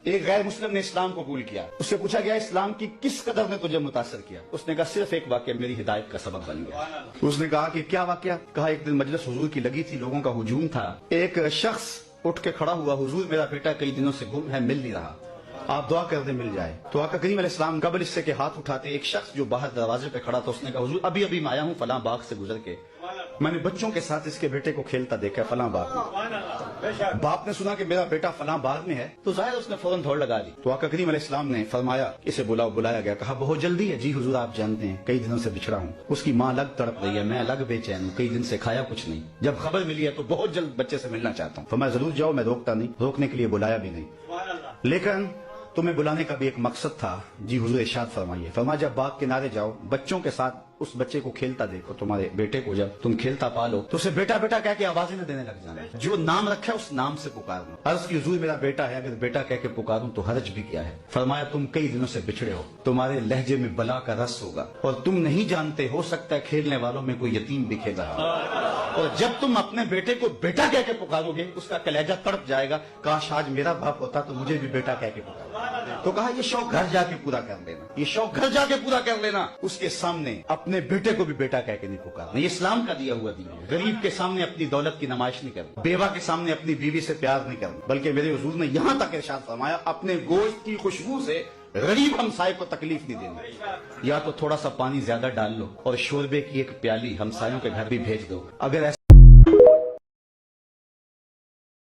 ایک غیر مسلم نے اسلام کو قبول کیا. اس سے پوچھا گیا اسلام کی کس قدر نے تجھے متاثر کیا؟ اس نے کہا صرف ایک واقعہ میری ہدایت کا سبب بن گیا. اس نے کہا کہ کیا واقعہ؟ کہا ایک دن مجلس حضور کی لگی تھی، لوگوں کا ہجوم تھا. ایک شخص اٹھ کے کھڑا ہوا، حضور میرا بیٹا کئی دنوں سے گم ہے، مل نہیں رہا، آپ دعا کر دیں مل جائے. تو آقا کریم علیہ السلام قبل اس سے کہ ہاتھ اٹھاتے ایک شخص جو باہر دروازے پہ کھڑا تھا اس نے کہا حضور ابھی میں آیا ہوں فلاں باغ سے گزر کے، میں نے بچوں کے ساتھ اس کے بیٹے کو کھیلتا دیکھا فلاں باغ میں. باپ نے سنا کہ میرا بیٹا فلاں باغ میں ہے تو ظاہر اس نے فوراً دوڑ لگا دی. تو آقا کریم علیہ السلام نے فرمایا اسے بلایا گیا. کہا بہت جلدی ہے. جی حضور آپ جانتے ہیں کئی دنوں سے بچھڑا ہوں، اس کی ماں الگ تڑپ رہی ہے، میں الگ بے چین ہوں، کئی دن سے کھایا کچھ نہیں، جب خبر ملی ہے تو بہت جلد بچے سے ملنا چاہتا ہوں. فرمایا ضرور جاؤ، میں روکتا نہیں، روکنے کے لیے بلایا بھی نہیں، لیکن تمہیں بلانے کا بھی ایک مقصد تھا. جی حضور ارشاد فرمائیے. فرمایا جب باغ کنارے جاؤ بچوں کے ساتھ اس بچے کو کھیلتا دیکھو، تمہارے بیٹے کو جب تم کھیلتا پالو تو اسے بیٹا بیٹا کہہ کے آوازیں نہ دینے لگ جانا، جو نام رکھا ہے اس نام سے پکارنا. عرض کی حضور میرا بیٹا ہے، اگر بیٹا کہہ کے پکاروں تو حرج بھی کیا ہے؟ فرمایا تم کئی دنوں سے بچھڑے ہو، تمہارے لہجے میں بلا کا رس ہوگا اور تم نہیں جانتے، ہو سکتا ہے کھیلنے والوں میں کوئی یتیم بھی کھیل رہا ہو، اور جب تم اپنے بیٹے کو بیٹا کہہ کے پکارو گے اس کا کلیجہ تڑپ جائے گا، کاش آج میرا باپ ہوتا تو مجھے بھی بیٹا کہہ کے پکارا. تو کہا یہ شوق گھر جا کے پورا کر لینا، یہ شوق گھر جا کے پورا کر لینا. اس کے سامنے اپنے بیٹے کو بھی بیٹا کہہ کے نہیں پکارنا. یہ اسلام کا دیا ہوا دین ہے. غریب کے سامنے اپنی دولت کی نمائش نہیں کرنا، بیوہ کے سامنے اپنی بیوی سے پیار نہیں کرنا، بلکہ میرے حضور نے یہاں تک ارشاد فرمایا اپنے گوشت کی خوشبو سے غریب ہمسائے کو تکلیف نہیں دینی. یا تو تھوڑا سا پانی زیادہ ڈال لو اور شوربے کی ایک پیالی ہمسایوں کے گھر بھی بھیج دو. اگر ایسا